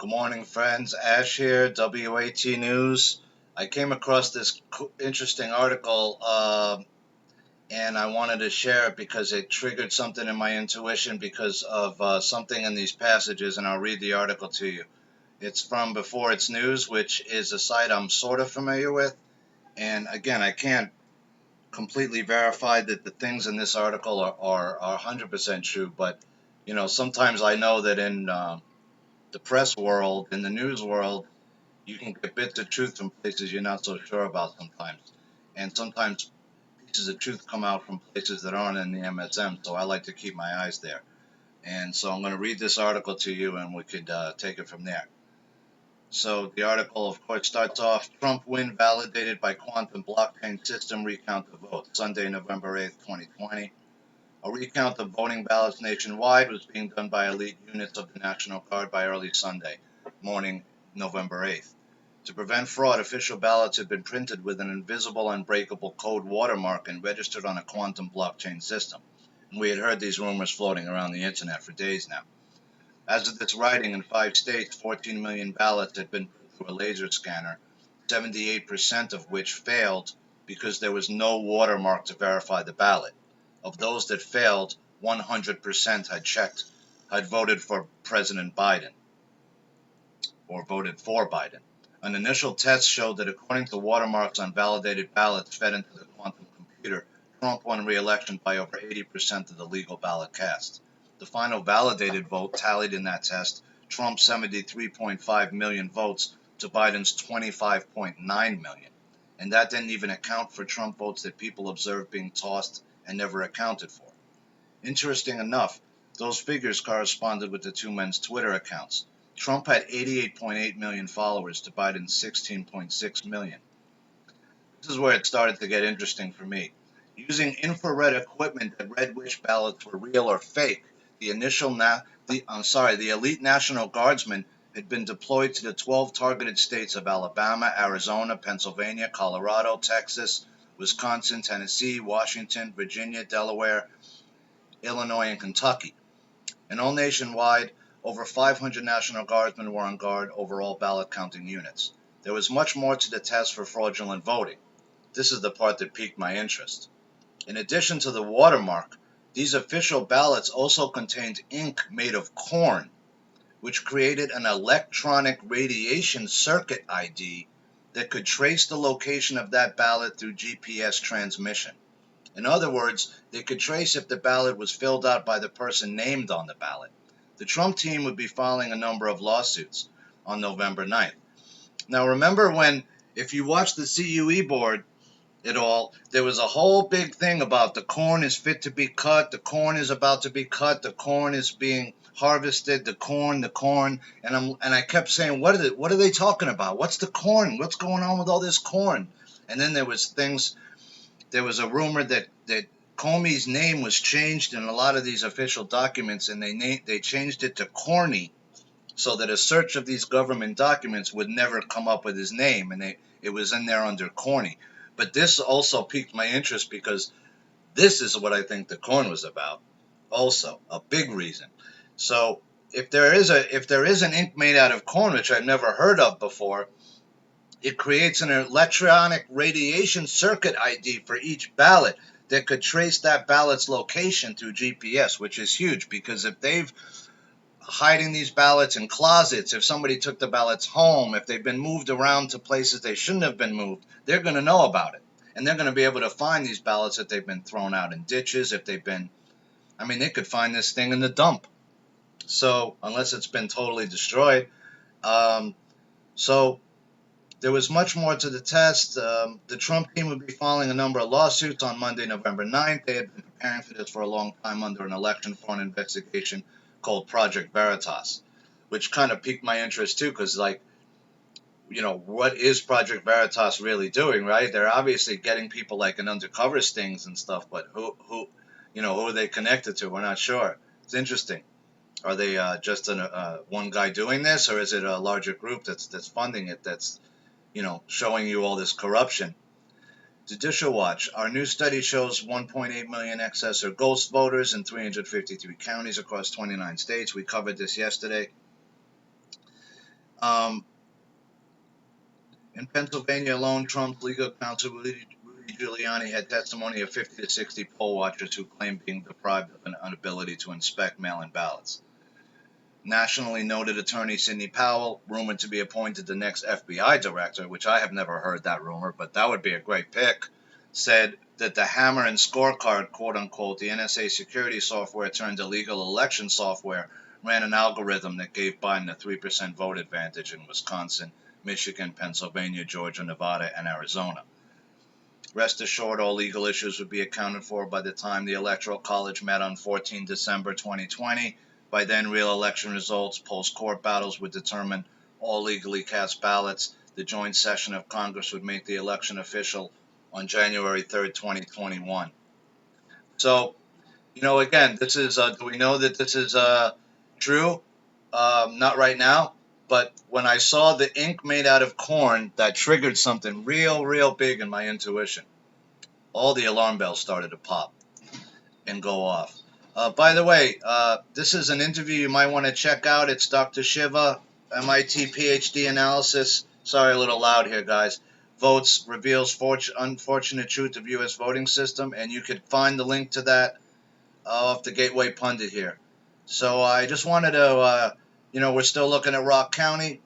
Good morning, friends. Ash here, WAT News. I came across this interesting article and I wanted to share it because it triggered something in my intuition because of something in these passages, and I'll read the article to you. It's from Before It's News, which is a site I'm sort of familiar with. And again, I can't completely verify that the things in this article are 100% true, but sometimes I know that in the press world, in the news world, you can get bits of truth from places you're not so sure about sometimes. And sometimes pieces of truth come out from places that aren't in the MSM, so I like to keep my eyes there. And so I'm going to read this article to you and we could take it from there. So the article, of course, starts off Trump win validated by quantum blockchain system recount of votes, Sunday, November 8th, 2020. A recount of voting ballots nationwide was being done by elite units of the National Guard by early Sunday morning, November 8th. To prevent fraud, official ballots had been printed with an invisible, unbreakable code watermark and registered on a quantum blockchain system. And we had heard these rumors floating around the internet for days now. As of this writing, in 5 states, 14 million ballots had been put through a laser scanner, 78% of which failed because there was no watermark to verify the ballot. Of those that failed, 100% had voted for President Biden or voted for Biden. An initial test showed that according to watermarks on validated ballots fed into the quantum computer, Trump won re-election by over 80% of the legal ballot cast. The final validated vote tallied in that test, Trump's 73.5 million votes to Biden's 25.9 million. And that didn't even account for Trump votes that people observed being tossed and never accounted for. Interesting enough, those figures corresponded with the two men's Twitter accounts. Trump had 88.8 million followers to Biden's 16.6 million. This is where it started to get interesting for me. Using infrared equipment that read which ballots were real or fake, the elite National Guardsmen had been deployed to the 12 targeted states of Alabama, Arizona, Pennsylvania, Colorado, Texas, Wisconsin, Tennessee, Washington, Virginia, Delaware, Illinois, and Kentucky. And all nationwide, over 500 National Guardsmen were on guard over all ballot counting units. There was much more to the test for fraudulent voting. This is the part that piqued my interest. In addition to the watermark, these official ballots also contained ink made of corn, which created an electronic radiation circuit ID that could trace the location of that ballot through GPS transmission. In other words, they could trace if the ballot was filled out by the person named on the ballot. The Trump team would be filing a number of lawsuits on November 9th. Now, remember when, if you watch the CUE board at all, there was a whole big thing about the corn is fit to be cut, the corn is about to be cut, the corn is being harvested, the corn, and I kept saying, what are they talking about? What's the corn? What's going on with all this corn? And then there was a rumor that Comey's name was changed in a lot of these official documents, and they changed it to Corny, so that a search of these government documents would never come up with his name, and it was in there under Corny. But this also piqued my interest because this is what I think the corn was about. Also, a big reason. So if there is an ink made out of corn, which I've never heard of before, it creates an electronic radiation circuit ID for each ballot that could trace that ballot's location through GPS, which is huge because if they've hiding these ballots in closets, if somebody took the ballots home, if they've been moved around to places they shouldn't have been moved, they're going to know about it. And they're going to be able to find these ballots if they've been thrown out in ditches, if they've been, they could find this thing in the dump. So, unless it's been totally destroyed. So, there was much more to the test. The Trump team would be filing a number of lawsuits on Monday, November 9th. They had been preparing for this for a long time under an election fraud investigation called Project Veritas, which kind of piqued my interest too, because what is Project Veritas really doing, right? They're obviously getting people like in undercover stings and stuff, but who are they connected to? We're not sure. It's interesting. Are they just one guy doing this, or is it a larger group that's funding it? That's showing you all this corruption. Judicial Watch. Our new study shows 1.8 million excess or ghost voters in 353 counties across 29 states. We covered this yesterday. Um, in Pennsylvania alone, Trump's legal counsel Rudy Giuliani had testimony of 50 to 60 poll watchers who claimed being deprived of an ability to inspect mail-in ballots. Nationally noted attorney Sidney Powell, rumored to be appointed the next FBI director, which I have never heard that rumor, but that would be a great pick, said that the hammer and scorecard, quote unquote, the NSA security software turned illegal election software, ran an algorithm that gave Biden a 3% vote advantage in Wisconsin, Michigan, Pennsylvania, Georgia, Nevada, and Arizona. Rest assured, all legal issues would be accounted for by the time the Electoral College met on 14 December 2020. By then, real election results, post-court battles would determine all legally cast ballots. The joint session of Congress would make the election official on January 3rd, 2021. So, again, this is, do we know that this is true? Not right now. But when I saw the ink made out of corn, that triggered something real, real big in my intuition. All the alarm bells started to pop and go off. By the way, this is an interview you might want to check out. It's Dr. Shiva, MIT PhD analysis. Sorry, a little loud here, guys. Votes reveals unfortunate truth of U.S. voting system, and you could find the link to that off the Gateway Pundit here. So I just wanted to, we're still looking at Rock County.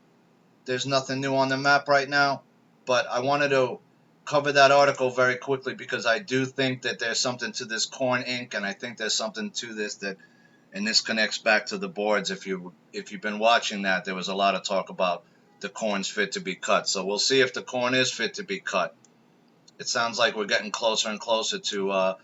There's nothing new on the map right now, but I wanted to cover that article very quickly because I do think that there's something to this corn ink, and I think there's something to this and this connects back to the boards. If you've been watching that, there was a lot of talk about the corn's fit to be cut. So we'll see if the corn is fit to be cut. It sounds like we're getting closer and closer to,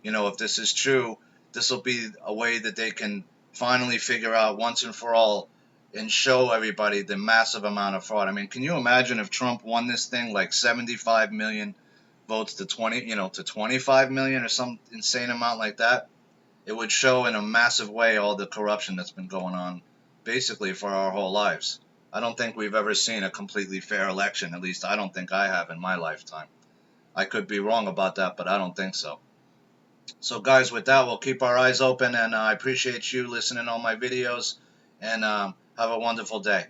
if this is true, this will be a way that they can finally figure out once and for all and show everybody the massive amount of fraud. I mean, can you imagine if Trump won this thing like 75 million votes to 25 million or some insane amount like that? It would show in a massive way all the corruption that's been going on basically for our whole lives. I don't think we've ever seen a completely fair election. At least I don't think I have in my lifetime. I could be wrong about that, but I don't think so. So, guys, with that, we'll keep our eyes open, and I appreciate you listening to all my videos, and have a wonderful day.